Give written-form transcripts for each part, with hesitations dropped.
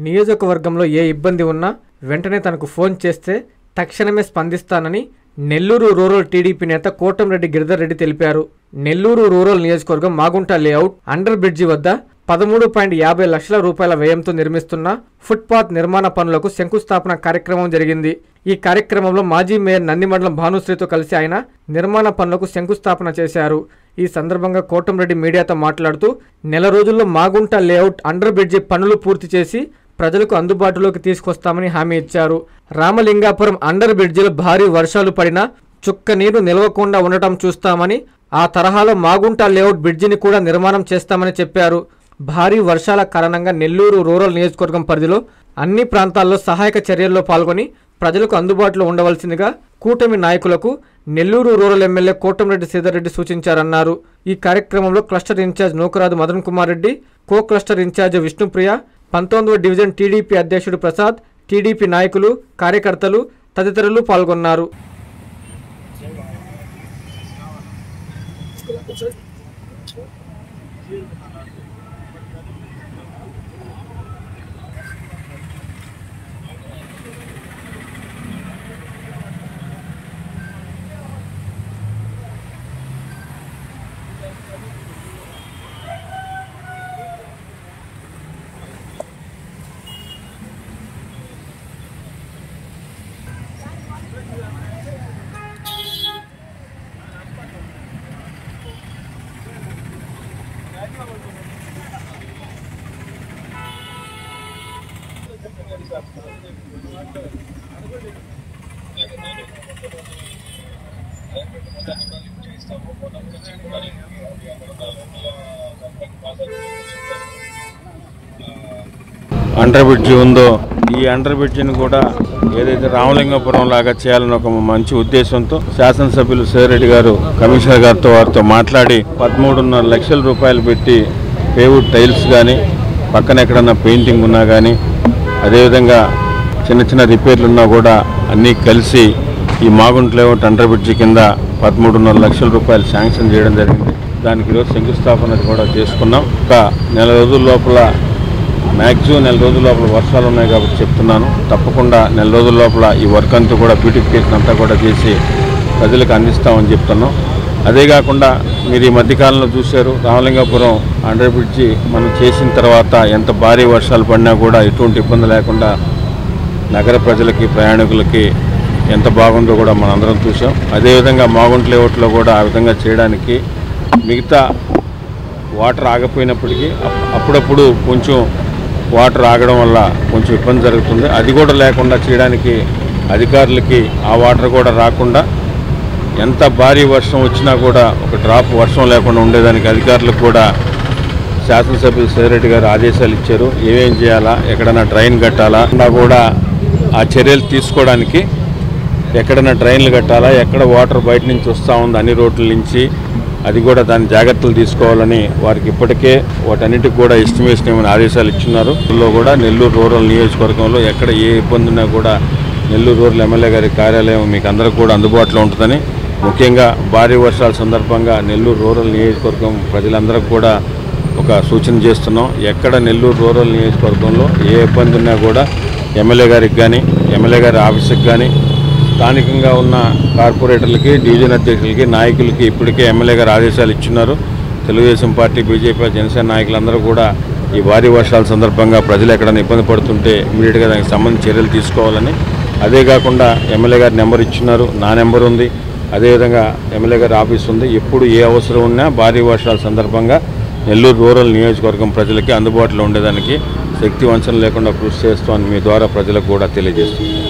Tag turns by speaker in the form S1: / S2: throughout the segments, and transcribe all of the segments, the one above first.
S1: నియోజకవర్గంలో ఏ ఇబ్బంది ఉన్నా వెంటనే తనకు ఫోన్ చేస్తే తక్షణమే స్పందిస్తానని నెల్లూరు రూరల్ టీడీపీ నేత కోటంరెడ్డి గిరిధర్ రెడ్డి తెలిపారు. నెల్లూరు రూరల్ నియోజకవర్గం మాగుంట లేఅవుట్ అండర్ బ్రిడ్జి వద్ద 13.50 లక్షల రూపాయల వ్యయంతో నిర్మిస్తున్న ఫుట్పాత్ నిర్మాణ పనులకు శంకుస్థాపన కార్యక్రమం జరిగింది. ఈ కార్యక్రమంలో మాజీ మేయర్ నందిమండలం భానుశ్రీతో కలిసి ఆయన నిర్మాణ పనులకు శంకుస్థాపన చేశారు. ఈ సందర్భంగా కోటంరెడ్డి మీడియాతో మాట్లాడుతూ నెల రోజుల్లో మాగుంట లేఅవుట్ అండర్ బ్రిడ్జి పనులు పూర్తి చేసి ప్రజలకు అందుబాటులోకి తీసుకొస్తామని హామీ ఇచ్చారు. రామలింగాపురం అండర్ బ్రిడ్జిలో భారీ వర్షాలు పడినా చుక్క నీరు నిలవకుండా ఉండటం చూస్తామని, ఆ తరహాలో మాగుంట లేఅవుట్ బ్రిడ్జిని కూడా నిర్మాణం చేస్తామని చెప్పారు. భారీ వర్షాల కారణంగా నెల్లూరు రూరల్ నియోజకవర్గం పరిధిలో అన్ని ప్రాంతాల్లో సహాయక చర్యల్లో పాల్గొని ప్రజలకు అందుబాటులో ఉండవలసిందిగా కూటమి నాయకులకు నెల్లూరు రూరల్ ఎమ్మెల్యే కోటంరెడ్డి శ్రీధర్ రెడ్డి సూచించారన్నారు. ఈ కార్యక్రమంలో cluster in charge Nukaraju Madan Kumar Reddy, co cluster in charge Vishnupriya, 19వ డివిజన్ టీడీపీ అధ్యక్షుడు ప్రసాద్, టీడీపీ నాయకులు, కార్యకర్తలు తదితరులు పాల్గొన్నారు.
S2: అండర్ బ్రిడ్జి ఉందో ఈ అండర్ బ్రిడ్జిని కూడా ఏదైతే రామలింగపురం లాగా చేయాలని ఒక మంచి ఉద్దేశంతో శాసనసభ్యులు సేరెడ్డి గారు కమిషనర్ గారితో వారితో మాట్లాడి 13.5 లక్షల రూపాయలు పెట్టి పేవుడ్ టైల్స్ కానీ పక్కన ఎక్కడన్నా పెయింటింగ్ ఉన్నా కానీ అదేవిధంగా చిన్న చిన్న రిపేర్లు ఉన్నా కూడా అన్నీ కలిసి ఈ మాగుంట లేఅవుట్ అండర్ బ్రిడ్జి కింద 13.5 లక్షల రూపాయలు శాంక్షన్ చేయడం జరిగింది. దానికి ఈరోజు శంకుస్థాపన కూడా చేసుకున్నాం. ఒక నెల రోజుల లోపల మ్యాక్సిమం నెల రోజుల లోపల వర్షాలు ఉన్నాయి కాబట్టి చెప్తున్నాను, తప్పకుండా నెల రోజుల లోపల ఈ వర్క్ అంతా కూడా బ్యూటిఫికేషన్ అంతా కూడా చేసి ప్రజలకు అందిస్తామని చెప్తున్నాం. అదే కాకుండా మీరు ఈ మధ్యకాలంలో చూశారు, రామలింగాపురం అండర్ బ్రిడ్జి మనం చేసిన తర్వాత ఎంత భారీ వర్షాలు పడినా కూడా ఎటువంటి ఇబ్బంది లేకుండా నగర ప్రజలకి, ప్రయాణికులకి ఎంత బాగుందో కూడా మనం అందరం చూసాం. అదేవిధంగా మాగుంట లేఅవుట్లో కూడా ఆ విధంగా చేయడానికి మిగతా వాటర్ ఆగిపోయినప్పటికీ అప్పుడప్పుడు కొంచెం వాటర్ ఆగడం వల్ల కొంచెం ఇబ్బంది జరుగుతుంది. అది కూడా లేకుండా చేయడానికి అధికారులకి ఆ వాటర్ కూడా రాకుండా ఎంత భారీ వర్షం వచ్చినా కూడా ఒక డ్రాప్ వర్షం లేకుండా ఉండేదానికి అధికారులకు కూడా శాసనసభ్యులు సేరెడ్డి గారు ఆదేశాలు ఇచ్చారు. ఏమేం చేయాలా, ఎక్కడైనా డ్రైన్ కట్టాలా కూడా ఆ చర్యలు తీసుకోవడానికి, ఎక్కడైనా డ్రైన్లు కట్టాలా, ఎక్కడ వాటర్ బయట నుంచి వస్తూ ఉంది అన్ని రోడ్ల నుంచి, అది కూడా దాని జాగ్రత్తలు తీసుకోవాలని వారికి ఇప్పటికే వాటన్నిటికి కూడా ఎస్టిమేషన్ ఏమైనా ఆదేశాలు ఇచ్చున్నారు. ఇందులో కూడా నెల్లూరు రూరల్ నియోజకవర్గంలో ఎక్కడ ఏ ఇబ్బంది ఉన్నా కూడా నెల్లూరు రూరల్ ఎమ్మెల్యే గారి కార్యాలయం మీకు అందరికీ కూడా అందుబాటులో ఉంటుందని, ముఖ్యంగా భారీ వర్షాల సందర్భంగా నెల్లూరు రూరల్ నియోజకవర్గం ప్రజలందరికీ కూడా ఒక సూచన చేస్తున్నాం. ఎక్కడ నెల్లూరు రూరల్ నియోజకవర్గంలో ఏ ఇబ్బంది ఉన్నా కూడా ఎమ్మెల్యే గారికి కానీ, ఎమ్మెల్యే గారి ఆఫీస్కి కానీ, స్థానికంగా ఉన్న కార్పొరేటర్లకి, డివిజన్ అధ్యక్షులకి, నాయకులకి ఇప్పటికే ఎమ్మెల్యే గారు ఆదేశాలు ఇచ్చున్నారు. తెలుగుదేశం పార్టీ, బీజేపీ, జనసేన నాయకులందరూ కూడా ఈ భారీ వర్షాల సందర్భంగా ప్రజలు ఎక్కడైనా ఇబ్బంది పడుతుంటే ఇమీడియట్గా దానికి సంబంధించి చర్యలు తీసుకోవాలని, అదే కాకుండా ఎమ్మెల్యే గారి నెంబర్ ఇచ్చున్నారు, నా నెంబర్ ఉంది, అదేవిధంగా ఎమ్మెల్యే గారి ఆఫీస్ ఉంది. ఎప్పుడు ఏ అవసరం ఉన్నా భారీ వర్షాల సందర్భంగా నెల్లూరు రూరల్ నియోజకవర్గం ప్రజలకి అందుబాటులో ఉండేదానికి శక్తి వంచన లేకుండా కృషి చేస్తామని మీ ద్వారా ప్రజలకు కూడా తెలియజేస్తుంది.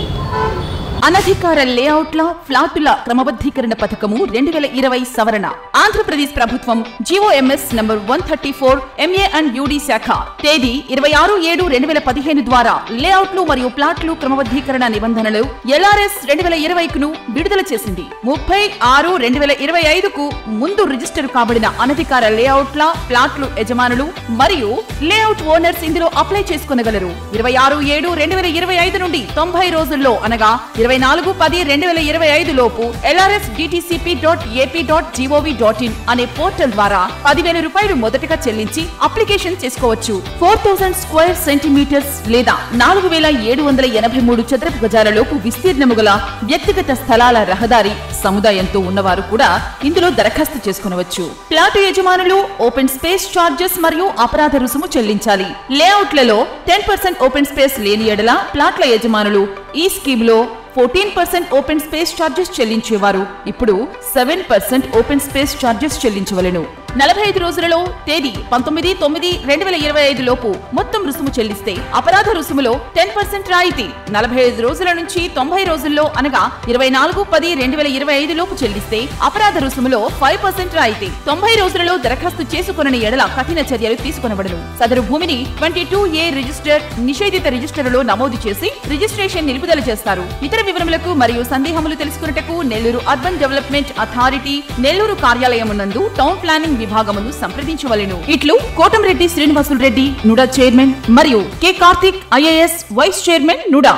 S3: అనధికార లేఅవుట్ల ఫ్లాటుల క్రమబద్ధీకరణ పథకము 2020 సవరణ. ఆంధ్రప్రదేశ్ ప్రభుత్వం GOMS number 134 MA and UD శాఖ తేదీ 26/7/2015 ద్వారా లేఅవుట్లు మరియు ప్లాట్లు క్రమబద్ధీకరణ నిబంధనలు LRS 2020ను విడుదల చేసింది. 30/6/2025కు ముందు రిజిస్టర్ కాబడిన అనధికార లేఅవుట్ల ప్లాట్లు యజమానులు మరియు లేఅవుట్ ఓనర్స్ ఇందులో అప్లై చేసుకొనగలరు. 26/7/2025 నుండి 90 రోజుల్లో అనగా 24/10/2025 లోపు lrsdtcp.ap.gov.in అనే పోర్టల్ ద్వారా 10,000 రూపాయలు మొదటగా చెల్లించి అప్లికేషన్ చేసుకోవచ్చు. 4000 స్క్వేర్ సెంటీమీటర్స్ లేదా 4783 చదరపు గజాల లోపు విస్తీర్ణము గల వ్యక్తిగత స్థలాల రహదారి సముదాయంతో ఉన్నవారు కూడా ఇందులో దరఖాస్తు చేసుకునవచ్చు. ప్లాటు యజమానులు ఓపెన్ స్పేస్ చార్జెస్ మరియు అపరాధ రుసుము చెల్లించాలి. లేఅవుట్లలో 10% ఓపెన్ స్పేస్ లేని ఎడల ప్లాట్ల యజమానులు ఈ స్కీమ్ లో 14% ఓపెన్ స్పేస్ చార్జెస్ చెల్లించేవారు ఇప్పుడు 7% ఓపెన్ స్పేస్ చార్జెస్ చెల్లించవలెను. 45 రోజులలో తేదీ 19/9/2025 లోపు మొత్తం రుసుము చెల్లిస్తే అపరాధ రుసుములో 10% రాయితీ. 45 రోజుల నుంచి 90 రోజుల్లో అనగా 24/10/2025 లోపు చెల్లిస్తే అపరాధ రుసుములో 5% రాయితీ. 90 రోజులలో దరఖాస్తు చేసుకొనని ఎడల కఠిన చర్యలు తీసుకొనబడును. సదరు భూమిని 22A రిజిస్టర్ నిషేధిత రిజిస్టరులో నమోదు చేసి రిజిస్ట్రేషన్ నిలుపుదల చేస్తారు. ఇతర వివరములకు మరియు సందేహములు తెలుసుకున్నటకు Nellore urban development authority Nellore కార్యాలయమునందు టౌన్ ప్లానింగ్ విభాగమును సంప్రదించవలెను. ఇట్లు కోటంరెడ్డి శ్రీనివాసులు రెడ్డి నుడా చైర్మన్ మరియు K Karthik IAS vice chairman NUDA.